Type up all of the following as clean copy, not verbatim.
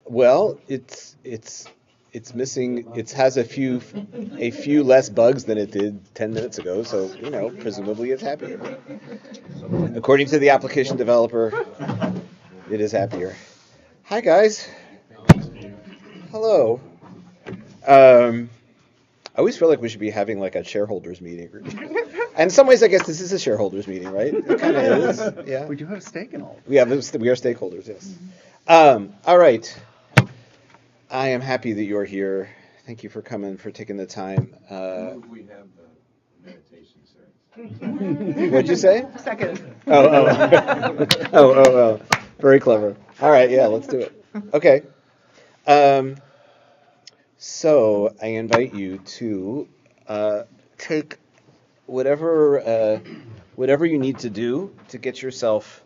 Well, it's missing. It has a few less bugs than it did 10 minutes ago. So presumably it's happier. According to the application developer, it is happier. Hi guys. Hello. Um, I always feel like we should be having like a shareholders meeting. And in some ways, I guess this is a shareholders meeting, right? It kind of is. Yeah. We do have a stake in all of We are stakeholders. Yes. All right. I am happy that you're here. Thank you for coming, for taking the time. We have the meditation service. What'd you say? Second. Oh. Very clever. All right, yeah, let's do it. Okay. Um, so I invite you to take whatever you need to do to get yourself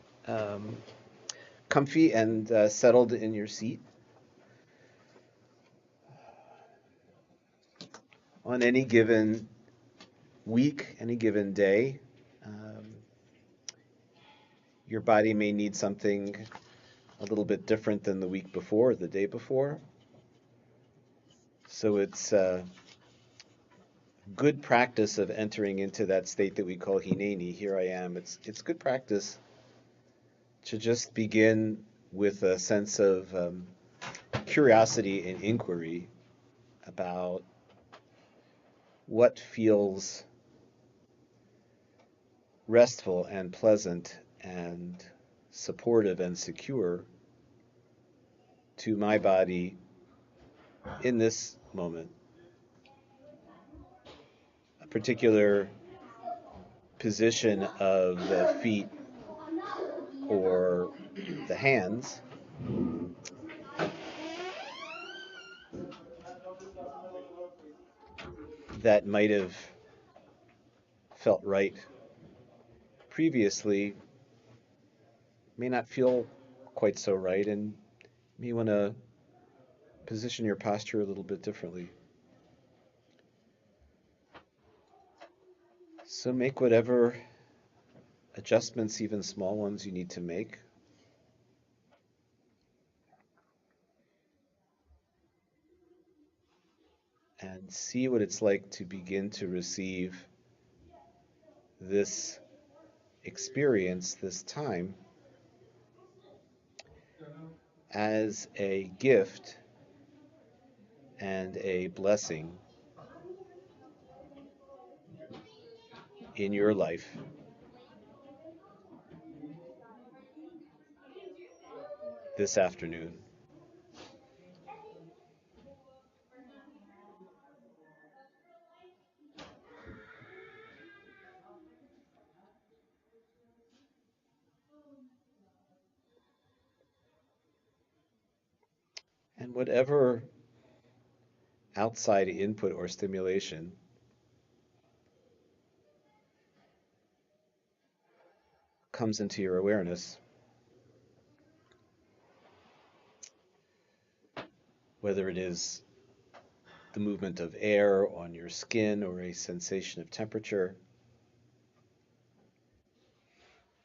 comfy and settled in your seat. On any given week, any given day, um, your body may need something a little bit different than the week before or the day before. So it's good practice of entering into that state that we call hineni, here I am. It's good practice to just begin with a sense of curiosity and inquiry about what feels restful and pleasant and supportive and secure to my body in this moment. A particular position of the feet or the hands that might have felt right previously may not feel quite so right, and you may want to position your posture a little bit differently. So make whatever adjustments, even small ones, you need to make. And see what it's like to begin to receive this experience, this time, as a gift and a blessing in your life. This afternoon. And whatever outside input or stimulation comes into your awareness, whether it is the movement of air on your skin or a sensation of temperature,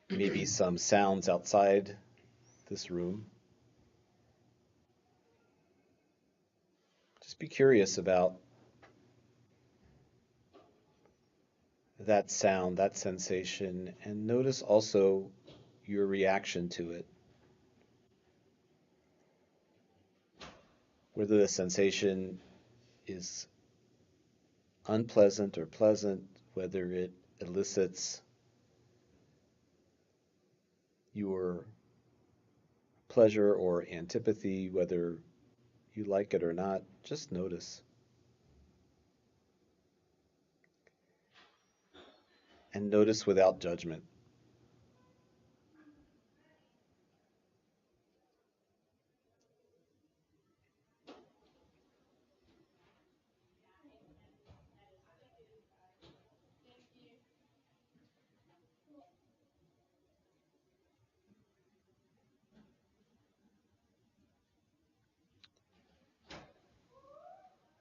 maybe some sounds outside this room. Just be curious about that sound, that sensation, and notice also your reaction to it. Whether the sensation is unpleasant or pleasant, whether it elicits your pleasure or antipathy, whether you like it or not, just notice. And notice without judgment.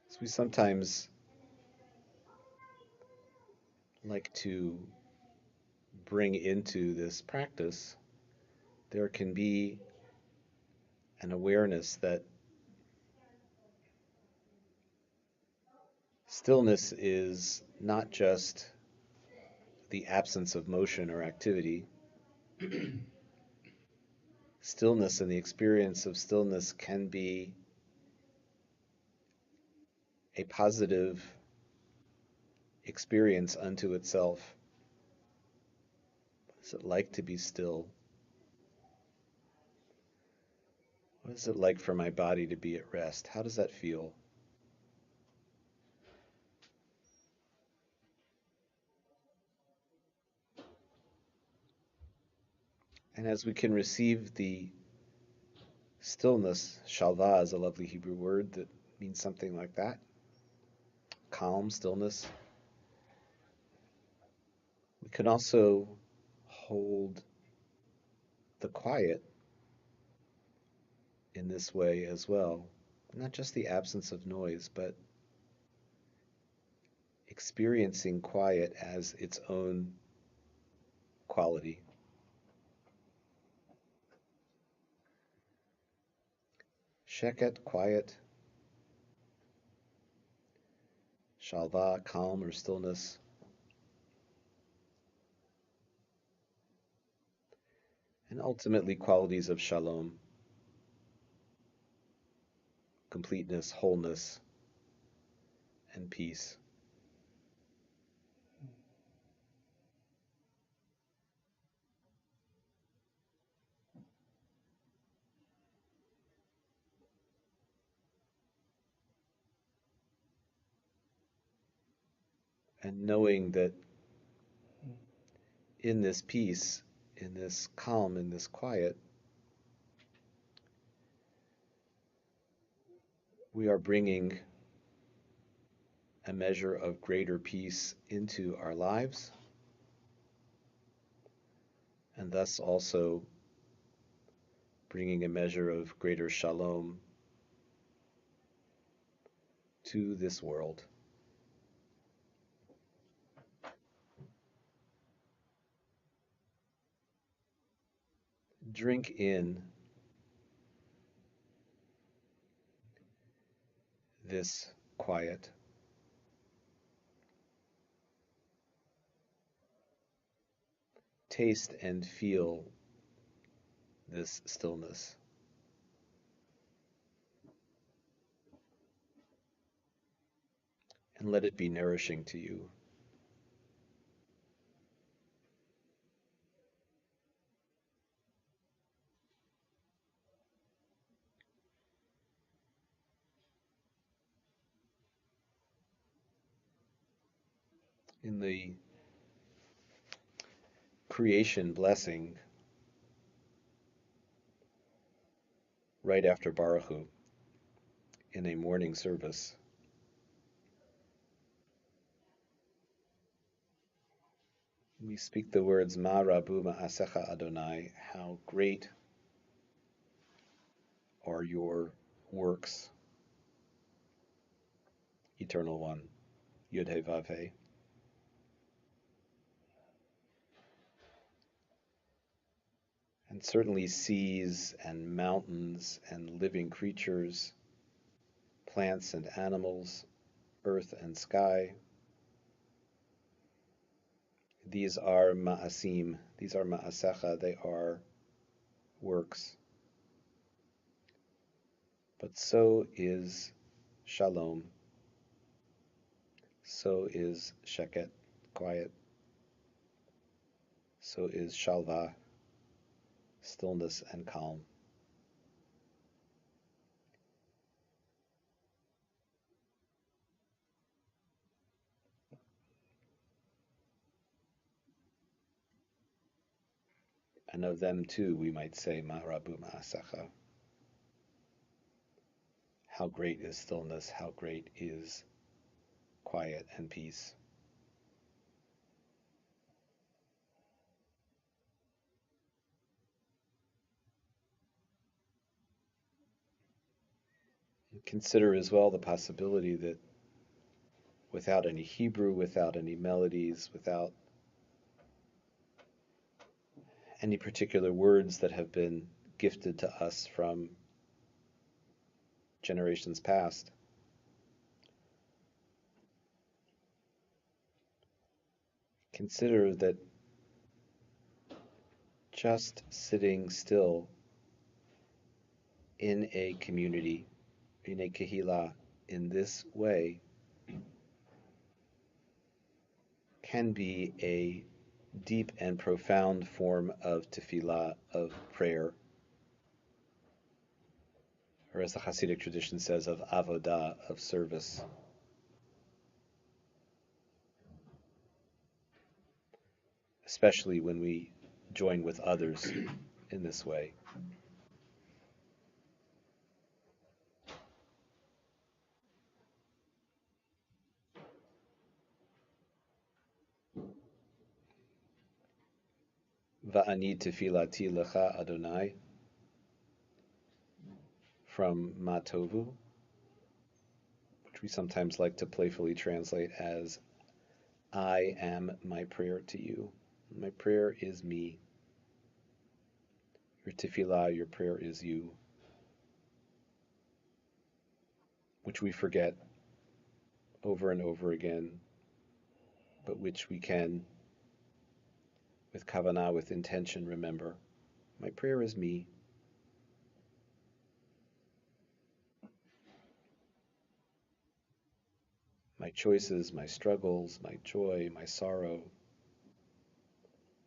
So we sometimes like to bring into this practice, there can be an awareness that Stillness is not just the absence of motion or activity. Stillness and the experience of stillness can be a positive experience unto itself. What is it like to be still? What is it like for my body to be at rest? How does that feel? And as we can receive the stillness, shalva is a lovely Hebrew word that means something like that. Calm, stillness. We can also hold the quiet in this way as well. Not just the absence of noise, but experiencing quiet as its own quality. Sheket, quiet. Shalva, calm or stillness. And ultimately qualities of shalom, completeness, wholeness, and peace. And knowing that in this peace, in this calm, in this quiet, we are bringing a measure of greater peace into our lives, and thus also bringing a measure of greater shalom to this world. Drink in this quiet. Taste and feel this stillness. And let it be nourishing to you. In the creation blessing, right after Baruch Hu, in a morning service, we speak the words Ma Rabu Ma'asecha Adonai, how great are your works, Eternal One, Yud He Vav He. And certainly seas and mountains and living creatures, plants and animals, earth and sky. These are ma'asim, these are ma'asecha, they are works. But so is shalom, so is sheket, quiet, so is shalva, stillness and calm. And of them too, we might say, Ma'rabu Ma'asecha. How great is stillness, how great is quiet and peace. Consider as well the possibility that without any Hebrew, without any melodies, without any particular words that have been gifted to us from generations past, consider that just sitting still in a community, in a kehillah, in this way, can be a deep and profound form of tefillah, of prayer, or as the Hasidic tradition says, of avodah, of service. Especially when we join with others in this way. Va'ani tefilati lecha Adonai, from Matovu, which we sometimes like to playfully translate as, I am my prayer to you. My prayer is me. Your tefillah, your prayer is you. Which we forget over and over again, but which we can, with kavanah, with intention, remember. My prayer is me. My choices, my struggles, my joy, my sorrow,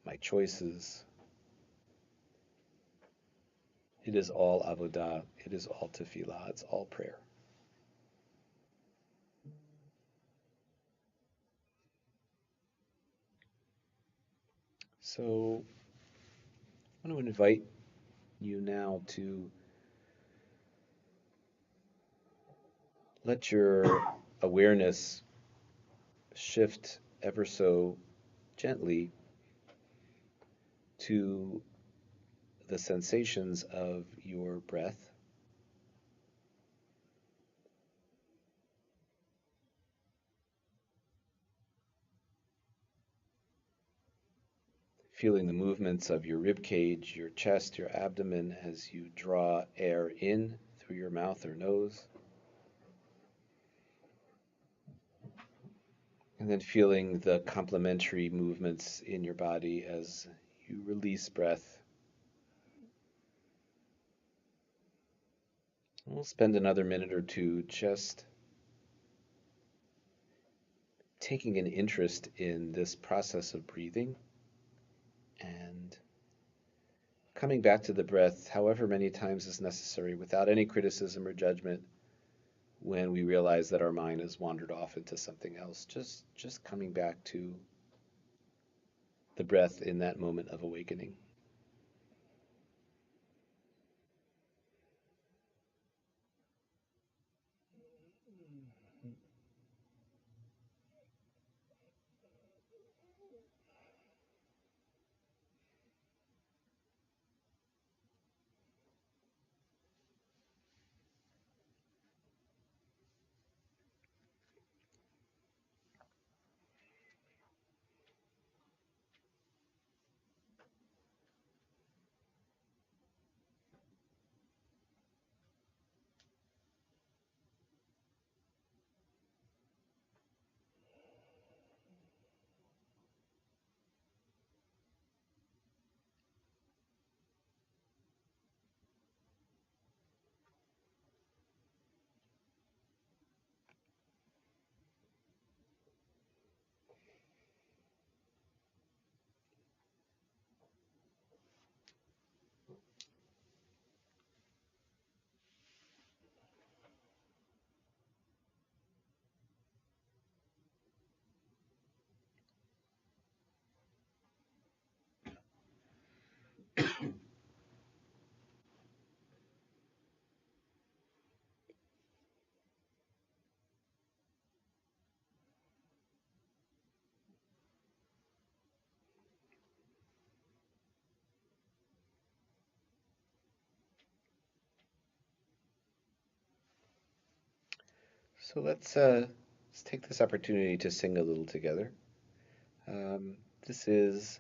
my choices. It is all avodah. It is all tefillah. It's all prayer. So I want to invite you now to let your awareness shift ever so gently to the sensations of your breath. Feeling the movements of your rib cage, your chest, your abdomen as you draw air in through your mouth or nose. And then feeling the complementary movements in your body as you release breath. We'll spend another minute or two just taking an interest in this process of breathing and coming back to the breath however many times is necessary without any criticism or judgment when we realize that our mind has wandered off into something else. Just coming back to the breath in that moment of awakening. So let's take this opportunity to sing a little together. This is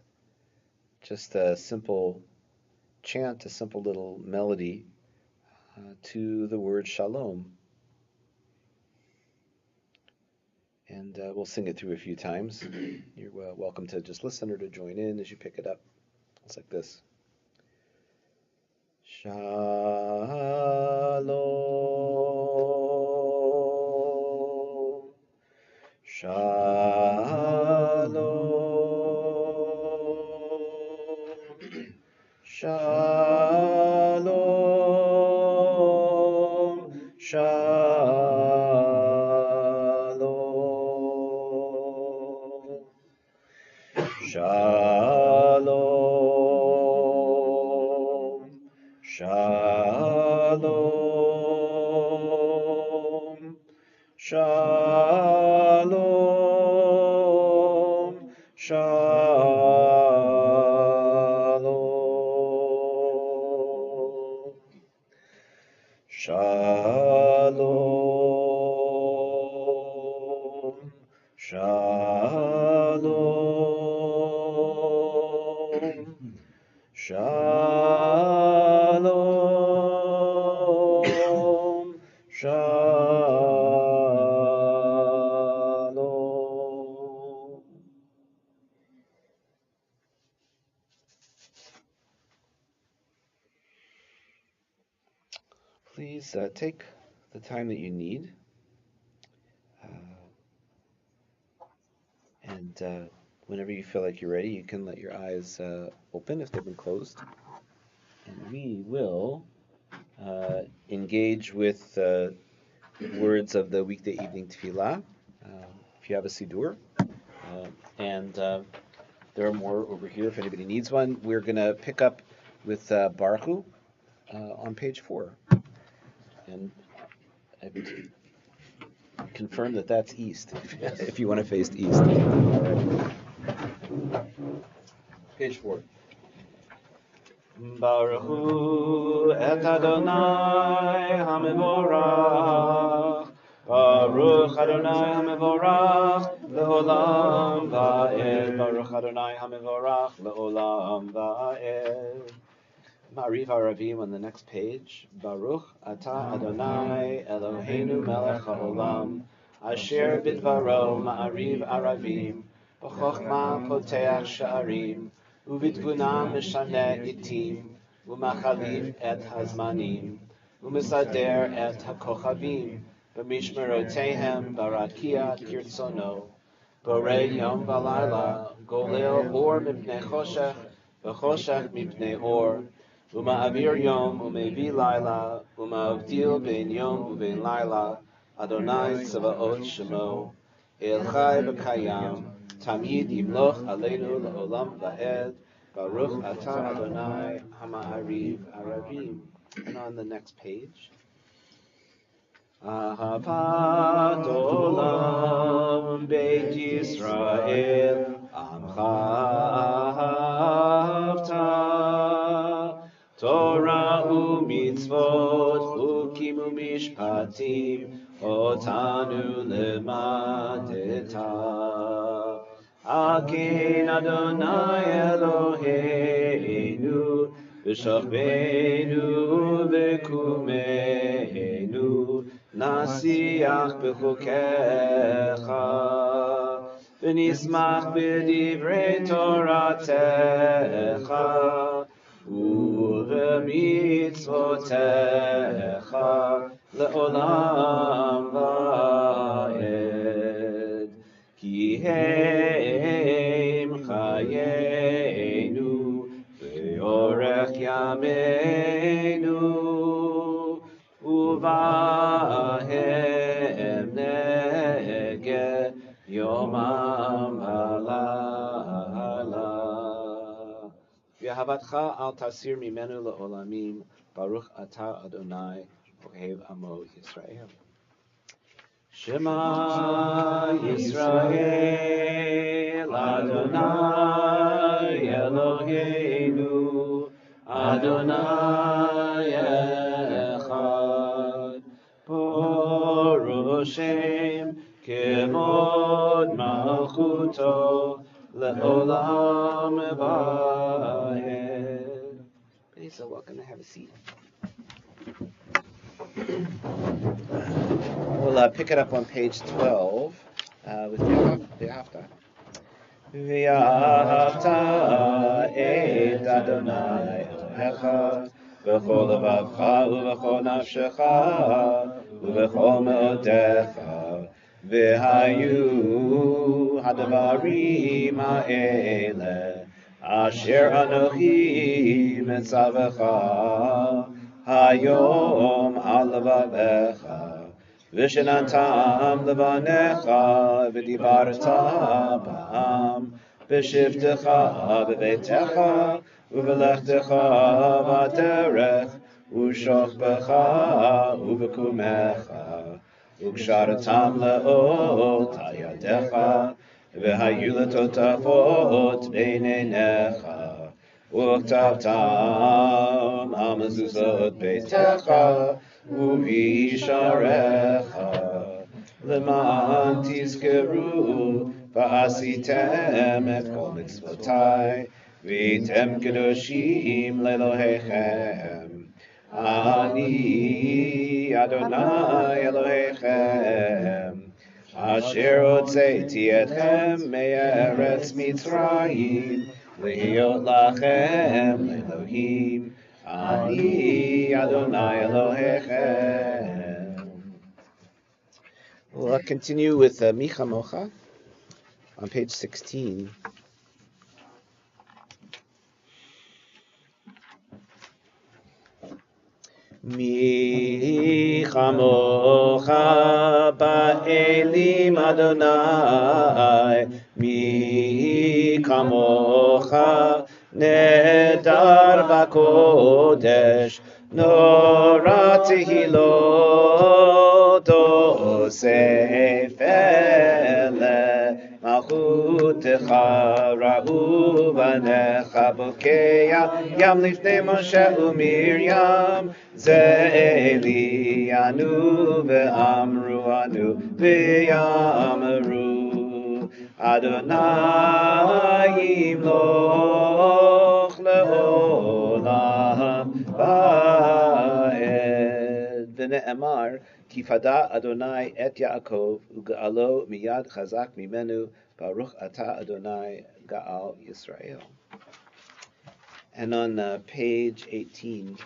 just a simple chant, a simple little melody to the word shalom. And we'll sing it through a few times. You're welcome to just listen or to join in as you pick it up. It's like this. Shalom. Shalom. Shalom. Shalom. Shalom. Shalom. Shalom. Shalom. Shalom. Shalom. Shalom. Shalom. Please take the time that you need. And whenever you feel like you're ready, you can let your eyes open if they've been closed. And we will engage with words of the weekday evening tefillah, if you have a siddur. And there are more over here if anybody needs one. We're going to pick up with Baruch Hu on page 4. And I would confirm that that's east, if you want to face east. All right. Page 4. Baruch Hu et Adonai HaMevorach, Baruch Adonai HaMevorach le'olam va'ed, Baruch Adonai HaMevorach le'olam va'ed. Ma'ariv Aravim on the next page. Baruch Ata Adonai Eloheinu Melech HaOlam, Asher Bidvaro Ma'ariv Aravim, B'chochma Poteach Sha'arim, Uvidvuna Mishane Itim, Umachalif et Hazmanim, Umisader et HaKochavim, B'mishmerotehem Barakia Kirtzono, Borei Yom V'Layla, Golel Or Mipnei Choshech, V'Choshech Mipnei Or, Uma'avir Yom Umevi Laila, Uma'avdil Ben Yom Uben Laila, Adonai Tzavaot Shemo, El Chai V'Kayam, Tamid Yimloch Aleinu La'olam Va'ed, Baruch Ata Adonai Hama'ariv Aravim. And on the next page, Ahavat Olam Beit Yisrael, Amcha Ahavta, Torah u'mitzvot, chukim u'mishpatim, otanu lemadeta. Akein Adonai Eloheinu, v'shachbeinu v'kumeinu, nasiach b'chukecha, v'nismach b'divrei Toratecha, u'v'mitzvotecha le'olam va'ed. Ki heim chayenu v'yorech yameinu, uvahem neged yomam v'laila. V'ahavatcha al tasir mimenu le'olamim, Baruch Ata Adonai Ohev Amo Yisrael. Shema Yisrael Adonai Eloheinu Adonai Echad, Baruch Shem Kevod Malchuto Le'olam Va'ed. Please, so welcome to have a seat. We'll pick it up on page 12. with V'ahavta. V'ahavta et Adonai Elohecha v'chol levavcha u'v'chol nafshecha u'v'chol me'odecha v'hayu hadavarim ha'ele asher anochi metzavecha hayom al levavecha Vishanantam levanecha v'dibarta ba'am v'shivtecha v'vetecha u'v'lechtecha v'aderech u'shochbecha u'v'kumecha u'ksharatam le'ot hayadecha v'hayu letotafot b'neinecha u'ktavtam amazuzot beitecha Uvisharecha Leman Tizkeru Va'asitem et kol mitzvotai V'tem kedoshim lelohechem Ani Adonai Elohechem Asher hotzeti etchem me'eretz Mitzrayim Lehiyot lachem Elohim Ani Adonai Elohechem. We'll continue with Micha Mocha on page 16. Micha Mocha ba'elim Adonai Micha Mocha Nedar v'kodesh Nora tehilot osefele Malchutecha ra'u v'necha bokeya Yam lifnei Moshe u'Miriam Ze'elianu ve'amru anu ve'yamaru Adonai yimloch le'olam va'ed V'ne'emar Kifada Adonai et Yaakov U'ga'alo miyad chazak mimenu Baruch ata Adonai Ga'al Yisrael. And on page 18,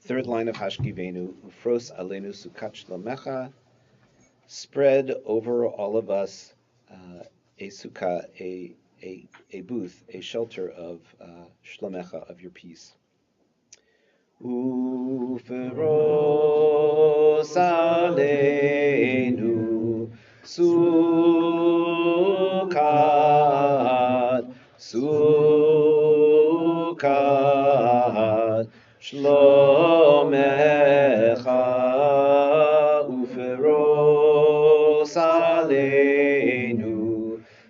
third line of Hashkivenu, Ufros Alenu Sukat Shlomecha, spread over all of us a sukkah, a booth, a shelter of Shlomecha, of your peace. Uferos Alenu Sukat Shlomecha Uferos Alenu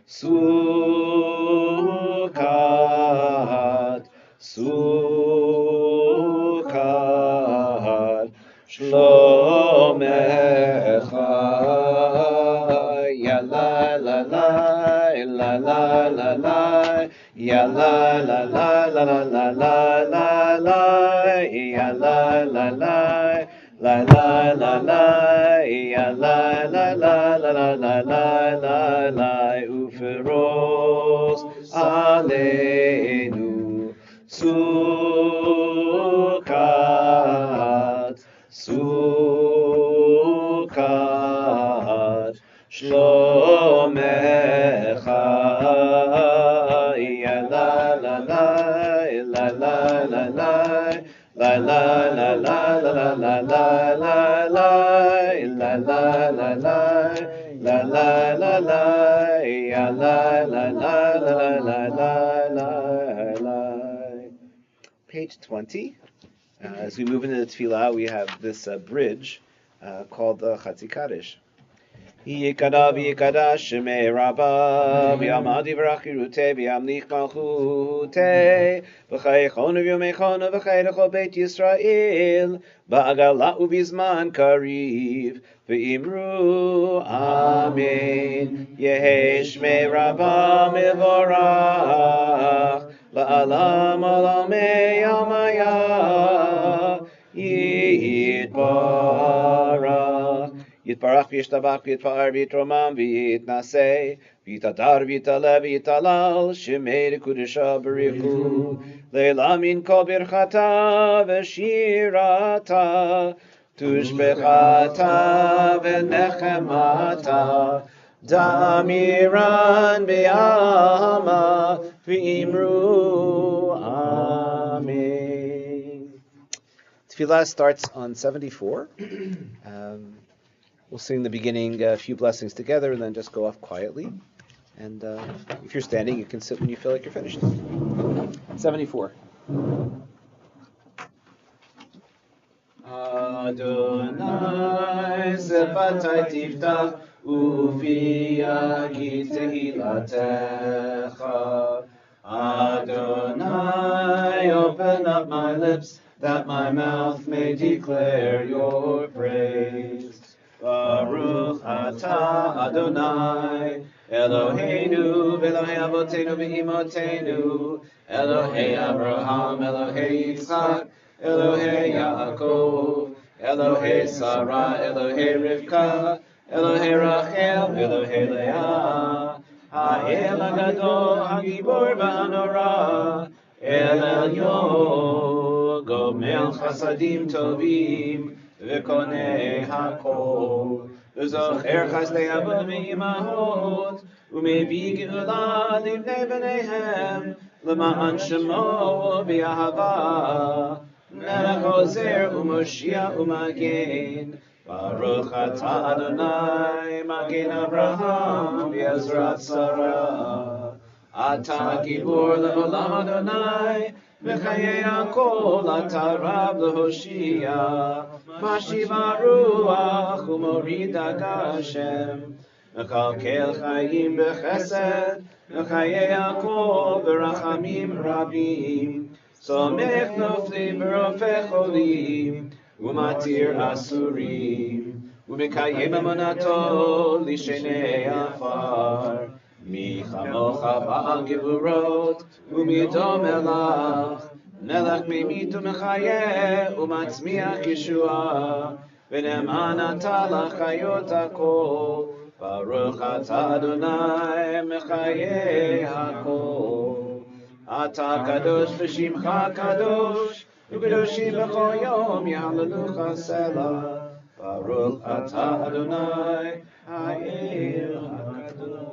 Sukat Shlomecha Ya la la la la la la la Ya la la la la la la la la Ya la la la la la la la Ya la la la la la la la Uferos Alenu Sukat Shlomecha Ya la la la la la la la La la la la la la la la la la La la la la La la la la Ya la la la la la la la Page 20. As we move into the tefillah, we have this bridge called the Chatzi Kaddish. Yikada v'yikada shemei Rabba v'yamadi v'rachirute v'yamlich malchute v'chayechonu v'yomechonu v'chayrecho beit Yisrael ba'agala u'bizman kariv v'imru amen yehe shmei Rabba mevorach la'alam alamei yamaya yitbarach Yitbarach v'yishtabach v'yitpa'ar v'yitromam v'yitnaseh v'yitadar v'yitaleh v'yitalal shemei kudusha b'richu le'la min kol birchata v'shirata tushbechata v'nechemata damiran b'yama v'imru amen. Tefillah starts on 74. We'll sing the beginning a few blessings together and then just go off quietly. And if you're standing, you can sit when you feel like you're finished. 74. Adonai sefatai tiftach ufi yagi tehilatecha. Adonai, open up my lips that my mouth may declare your praise. Baruch atah Adonai, Eloheinu v'Elohei avotenu v'imotenu, Elohei Abraham, Elohei Yitzchak, Elohei Yaakov, Elohei Sarah, Elohei Rivka, Elohei Rachel, Elohei Leah, Ha'el HaGadol, HaGibor v'Hanora, El Elyon, Gomel Chasadim Tovim, V'konei HaKol, V'zocher Chasdei Avot v'Imahot, U'mevi Geula Livnei B'neihem, L'ma'an Shemo B'Yahava, Melech Ozer U'Moshiach U'Magen, Baruch atah Adonai, Magen Abraham, V'Ezrat Sarah. Atah Gibor le'olam Adonai, V'chayei HaKol atah Rab le'Hoshia, Mashiv HaRuach u'morid HaGashem, Mechalkel Chayim b'Chesed, V'chayei HaKol b'Rachamim Rabim, Somech Noflim v'Rofech Olim, Umatir Asurim, Umekayem Amonato Lishenei Afar, Mi Chamocha Ba'al Gevurot, Umidom Elach, Nelach Memit Umechaye, Umatzmiach Yeshua, V'ne'eman Ata L'chayot HaKol, Baruch atah Adonai Mechayei HaKol. Ata kadosh v'shimcha kadosh, u'kadoshim b'chol yom yahlelucha selah. Baruch atah Adonai ha'el hakadosh.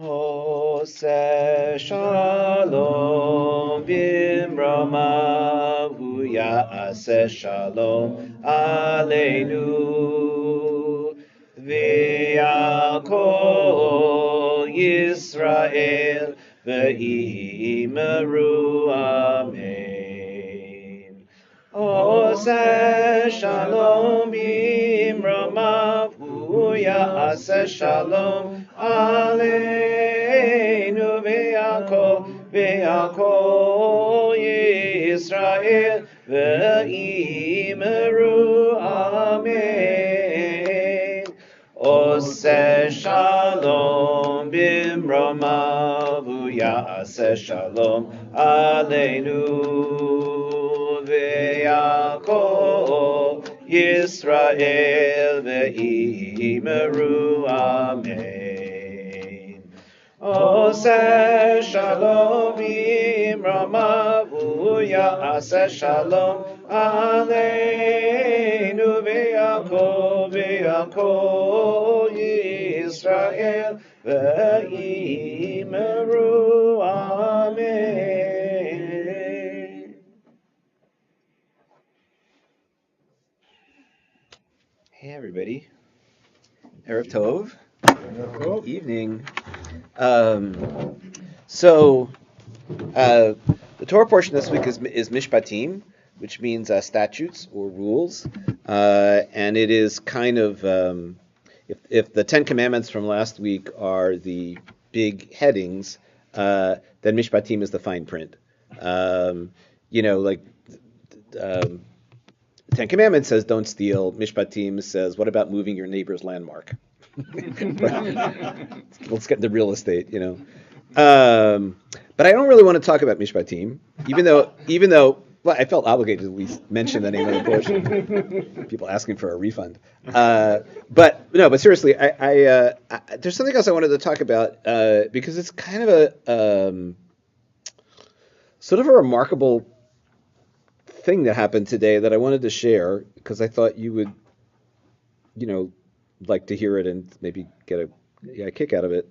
Oseh shalom bimromav hu ya'aseh shalom aleinu v'yal kol Yisrael v'yimeru amen. Oseh shalom bimromav hu ya'aseh shalom Aleinu ve'akol Yisrael ve'imeru amen. Oseh shalom bimromav ya'aseh shalom aleinu ve'yakol Yisrael ve'imeru amen. Oseh shalom imramavu ya'aseh shalom aleinu ve'yakol Yisrael ve'imeru amen. Hey everybody, Erev Tov. Good evening. So the Torah portion this week is Mishpatim, which means statutes or rules, and it is kind of if the Ten Commandments from last week are the big headings, then Mishpatim is the fine print. Like the Ten Commandments says don't steal. Mishpatim says what about moving your neighbor's landmark? Let's get into real estate, But I don't really want to talk about Mishpatim, even though well, I felt obligated to at least mention the name of the portion. People asking for a refund. But seriously, I there's something else I wanted to talk about because it's kind of a sort of a remarkable thing that happened today that I wanted to share because I thought you would, like to hear it and maybe get a kick out of it.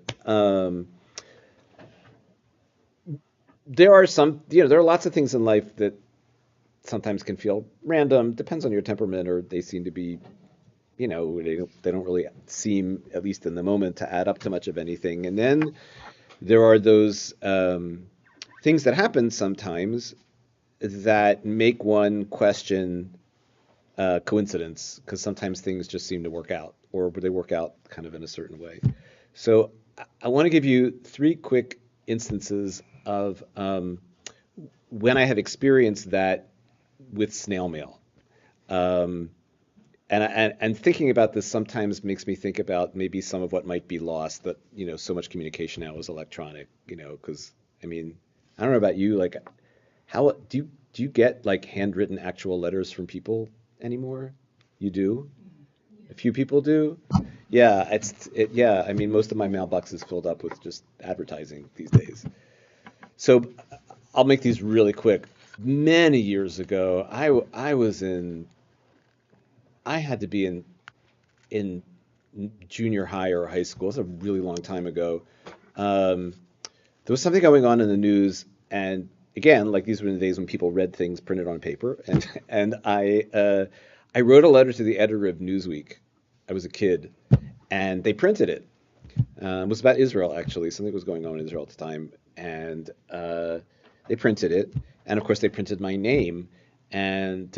There are there are lots of things in life that sometimes can feel random, depends on your temperament, or they seem to be, they don't really seem, at least in the moment, to add up to much of anything. And then there are those things that happen sometimes that make one question coincidence, because sometimes things just seem to work out, or they work out kind of in a certain way. So I want to give you 3 quick instances of when I have experienced that with snail mail. And thinking about this sometimes makes me think about maybe some of what might be lost, that, so much communication now is electronic, because, I don't know about you, like, how do you get, like, handwritten actual letters from people anymore? You do? A few people do? Yeah, most of my mailbox is filled up with just advertising these days. So I'll make these really quick. Many years ago, I had to be in junior high or high school. It's a really long time ago. There was something going on in the news, and again, like, these were the days when people read things printed on paper, and I wrote a letter to the editor of Newsweek. I was a kid, and they printed it. It was about Israel, actually. Something was going on in Israel at the time, and they printed it, and of course they printed my name, and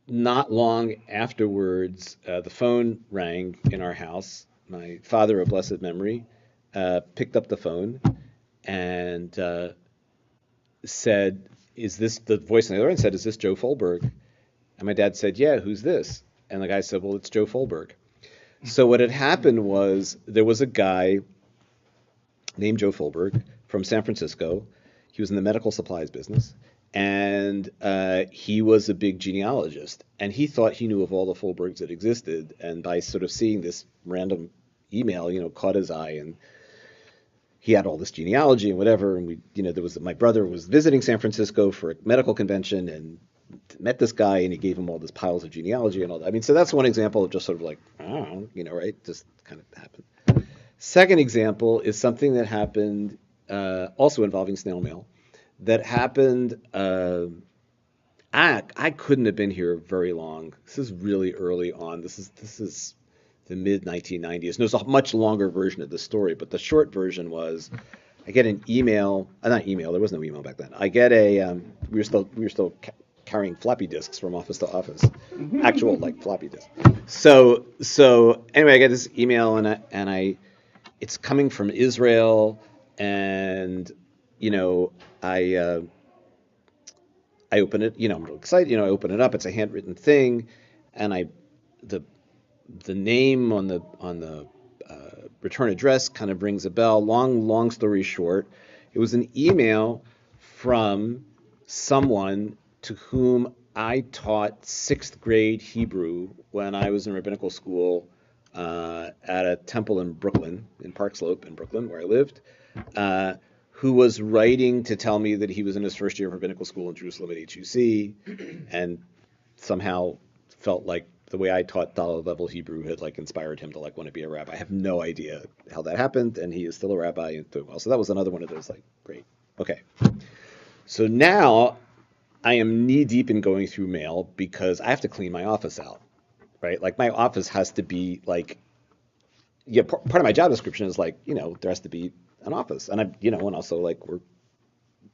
not long afterwards, the phone rang in our house. My father, of blessed memory, picked up the phone and said, the voice on the other end said, "Is this Joe Folberg?" And my dad said, "Yeah, who's this?" And the guy said, "Well, it's Joe Folberg." So what had happened was there was a guy named Joe Folberg from San Francisco. He was in the medical supplies business, and he was a big genealogist. And he thought he knew of all the Folbergs that existed. And by sort of seeing this random email, caught his eye, and he had all this genealogy and whatever. And my brother was visiting San Francisco for a medical convention and met this guy, and he gave him all this piles of genealogy and all that. So that's one example of just sort of like, I don't know, right? Just kind of happened. Second example is something that happened also involving snail mail. That happened, I couldn't have been here very long. This is really early on. This is the mid-1990s. And there's a much longer version of the story, but the short version was, I get an email, not email, there was no email back then. I get we were still carrying floppy disks from office to office, actual, like, floppy disks. So anyway, I get this email, and it's coming from Israel, and I open it. I'm real excited. I open it up. It's a handwritten thing, and the name on the return address kind of rings a bell. Long story short, it was an email from someone to whom I taught sixth grade Hebrew when I was in rabbinical school at a temple in Brooklyn, in Park Slope in Brooklyn, where I lived, who was writing to tell me that he was in his first year of rabbinical school in Jerusalem at HUC, and somehow felt like the way I taught Daled level Hebrew had like inspired him to like want to be a rabbi. I have no idea how that happened, and he is still a rabbi and doing well. So that was another one of those like great. Okay. So now I am knee deep in going through mail because I have to clean my office out, right? Like my office has to be like, yeah, part of my job description is like, there has to be an office, and and also like we're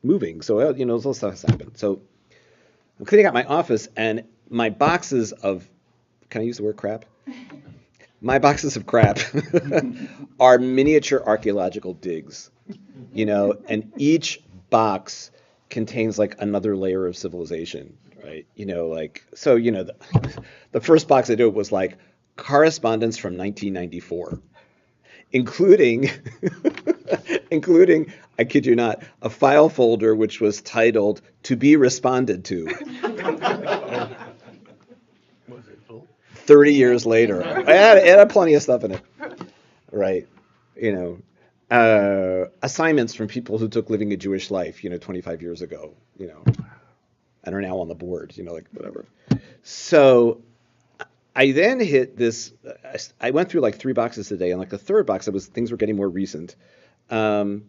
moving, so those stuff has happened. So I'm cleaning out my office, and my boxes of, can I use the word crap? My boxes of crap are miniature archaeological digs, and each box contains like another layer of civilization, right? The first box I did was like correspondence from 1994, including, I kid you not, a file folder which was titled "To Be Responded to." 30 years later, it had plenty of stuff in it, right? Assignments from people who took Living a Jewish Life, 25 years ago, and are now on the board, like whatever. So I then hit this. I went through like 3 boxes today, and like the third box, things were getting more recent, and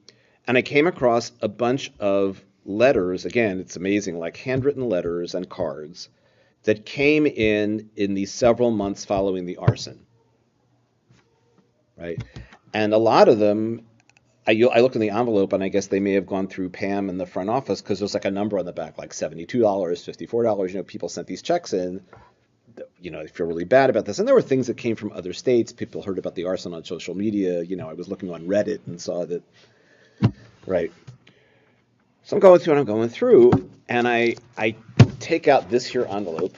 I came across a bunch of letters. Again, it's amazing, like handwritten letters and cards that came in the several months following the arson, right? And a lot of them, I looked in the envelope, and I guess they may have gone through Pam in the front office because there's like a number on the back, like $72, $54. People sent these checks in. They feel really bad about this. And there were things that came from other states. People heard about the arson on social media. I was looking on Reddit and saw that, right? So I'm going through, and I take out this here envelope,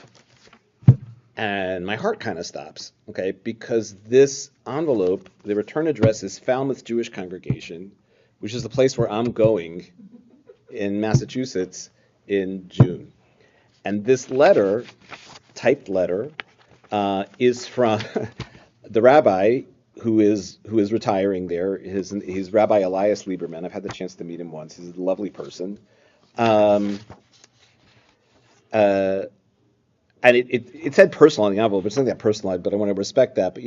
and my heart kind of stops, okay? Because this envelope, the return address is Falmouth Jewish Congregation, which is the place where I'm going in Massachusetts in June. And this letter, typed letter, is from the rabbi who is retiring there. He's Rabbi Elias Lieberman. I've had the chance to meet him once. He's a lovely person. And it said personal on the envelope. It's not that personalized, but I want to respect that. But,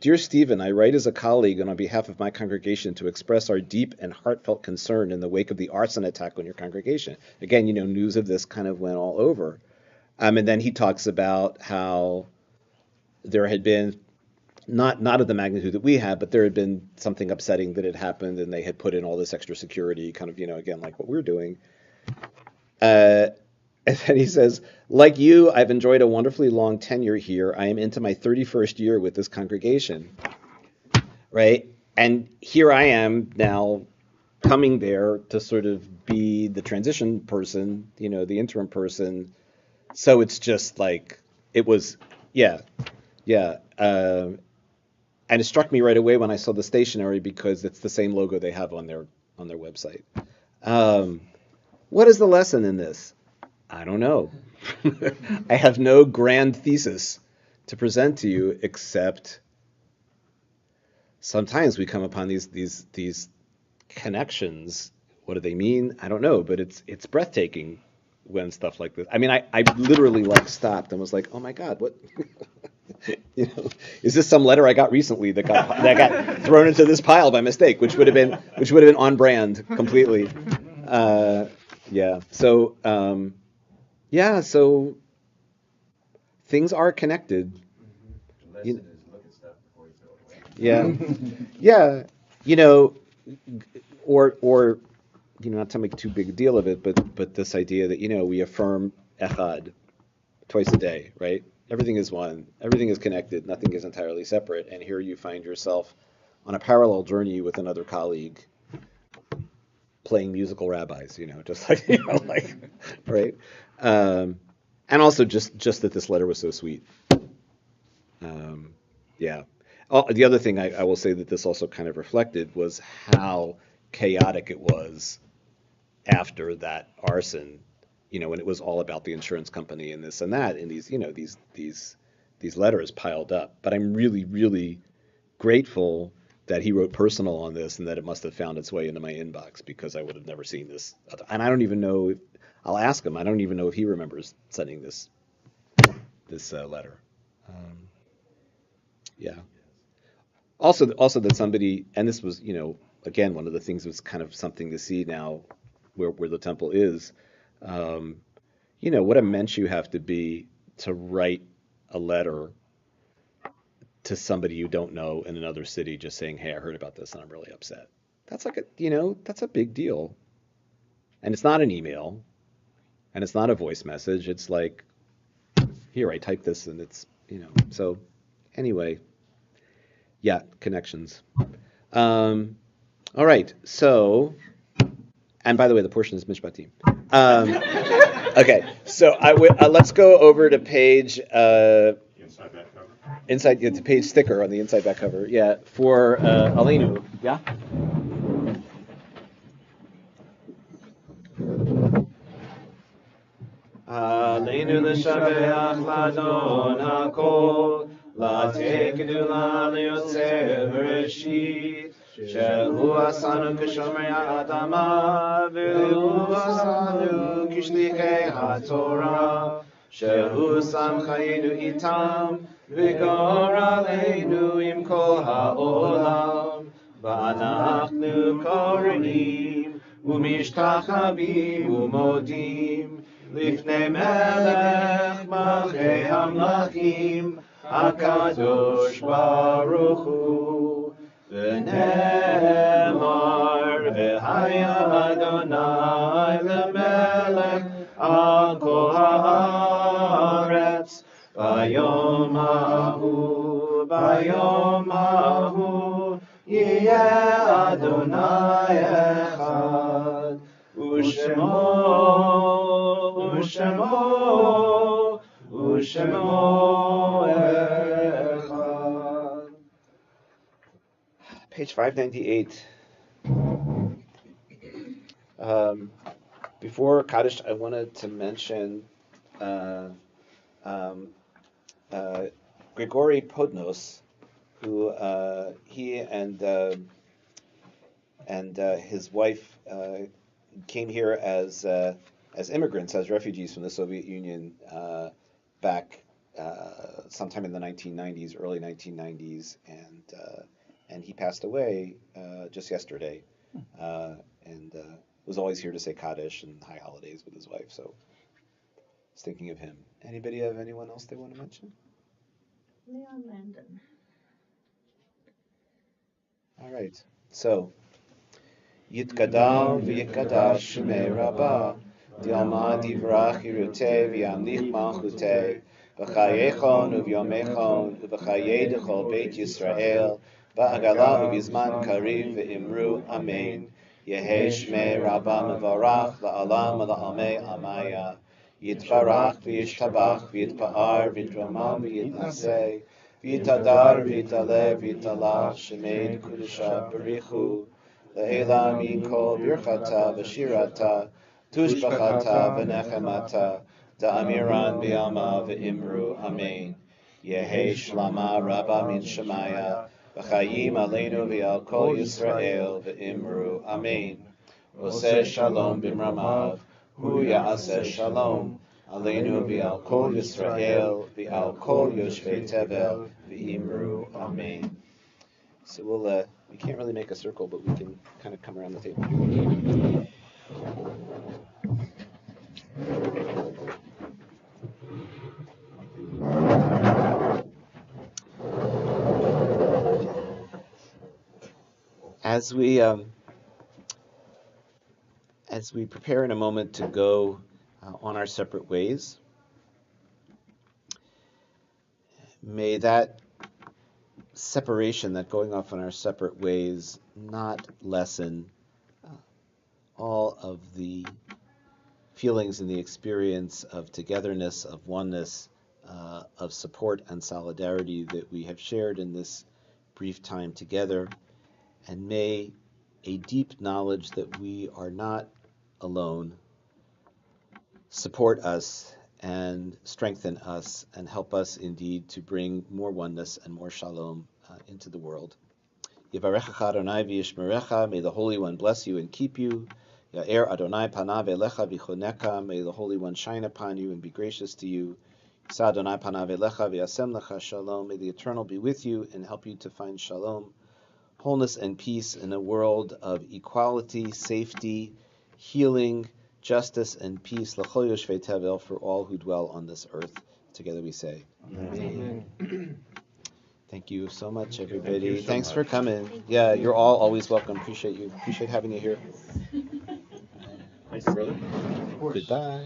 Dear Stephen, I write as a colleague and on behalf of my congregation to express our deep and heartfelt concern in the wake of the arson attack on your congregation. Again, news of this kind of went all over. And then he talks about how there had been, not of the magnitude that we had, but there had been something upsetting that had happened, and they had put in all this extra security, kind of, again, like what we're doing. And then he says, like you, I've enjoyed a wonderfully long tenure here. I am into my 31st year with this congregation, right? And here I am now coming there to sort of be the transition person, the interim person. So it's just like, it was, yeah. And it struck me right away when I saw the stationery because it's the same logo they have on their website. What is the lesson in this? I don't know. I have no grand thesis to present to you, except sometimes we come upon these connections. What do they mean? I don't know, but it's breathtaking when stuff like this. I mean, I literally like stopped and was like, oh my God, what? Is this some letter I got recently that got thrown into this pile by mistake, which would have been on brand completely. So things are connected. The lesson is look at stuff before you throw it away. Or not to make too big a deal of it, but this idea that we affirm echad twice a day, right? Everything is one. Everything is connected. Nothing is entirely separate. And here you find yourself on a parallel journey with another colleague, playing musical rabbis. Just like right. And also just that this letter was so sweet. The other thing I will say that this also kind of reflected was how chaotic it was after that arson, when it was all about the insurance company and this and that, and these letters piled up. But I'm really, really grateful that he wrote personal on this and that it must have found its way into my inbox because I would have never seen this. And I don't even know if I'll ask him. I don't even know if he remembers sending this letter. Um, yeah. Also that somebody, and this was, again, one of the things was kind of something to see now where the temple is. Um, what a mensch you have to be to write a letter to somebody you don't know in another city just saying, "Hey, I heard about this and I'm really upset." That's like that's a big deal. And it's not an email and it's not a voice message. It's like, here, I type this and so anyway, yeah, connections. Um, all right. So, and by the way, the portion is Mishpatim. Okay. So let's go over to page, Inside that cover. inside the page sticker on the inside back cover. Yeah. For Alinu. Yeah. Alinu l'shabeach ladon hakol, latekdu liyotzeh bereshit, shehu asanu k'shomrei ha'adama, v'hu asanu k'shlichei ha'torah, shehu sam chayenu itam, v'gor aleinu im kol ha'olam, v'anachnu koreim, u'mishtachavim u'modim, לפני מלך מלכי המלכים, הקדוש ברוך הוא. ונאמר, והיה אדוני למלך על כל הארץ, ביום ההוא, יהיה אדוני אחד, ושמו echad. Page 598. Before Kaddish, I wanted to mention Grigory Podnos, who he and his wife came here as immigrants, as refugees from the Soviet Union back sometime in the 1990s, early 1990s, and he passed away just yesterday, and was always here to say Kaddish and high holidays with his wife. So I was thinking of him. Anybody have anyone else they want to mention? Leon Landon. All right. So Yitkadal v'yikadash shemei Rabba, Dialma divrach yiruteh v'yamlich malchuteh, v'chayechon uvyomechon uv'chayei d'chol beit Yisrael, ba'agala uv'zman kariv v'imru amen. Yehei shmei Rabba mevarach la'alam la'almei amaya. Yitbarach v'yishtabach v'yitpa'ar v'yitramam v'yitnaseh, v'yitadar v'yitaleh v'yitalach shemei kudusha berichu. Le'ela mikol birchata v'shirata, tushbachata v'nechemata, da'amiran b'yama v'imru amen. Yehei shlama rabba min shemaya, v'chayim aleinu v'al kol Yisrael v'imru amen. Oseh shalom b'mramav, hu ya'aseh shalom, aleinu v'al kol Yisrael v'al kol yoshvei tevel v'imru amen. So we can't really make a circle, but we can kind of come around the table. As we prepare in a moment to go on our separate ways, may that separation, that going off on our separate ways, not lessen all of the feelings and the experience of togetherness, of oneness, of support and solidarity that we have shared in this brief time together, and may a deep knowledge that we are not alone support us and strengthen us and help us indeed to bring more oneness and more shalom into the world. Yivarechecha Adonai v'yishmerecha, may the Holy One bless you and keep you. Ya'er Adonai panav elecha v'choneka, may the Holy One shine upon you and be gracious to you. Yisa Adonai panav elecha v'yasem lecha shalom, may the Eternal be with you and help you to find shalom, wholeness and peace in a world of equality, safety, healing, justice, and peace, l'chol yoshvei tevel, for all who dwell on this earth. Together we say, Amen. Thank you so much, everybody. Thank you so Thanks much. for coming. Yeah, you're all always welcome. Appreciate you. Appreciate having you here. Thank you, brother. Goodbye.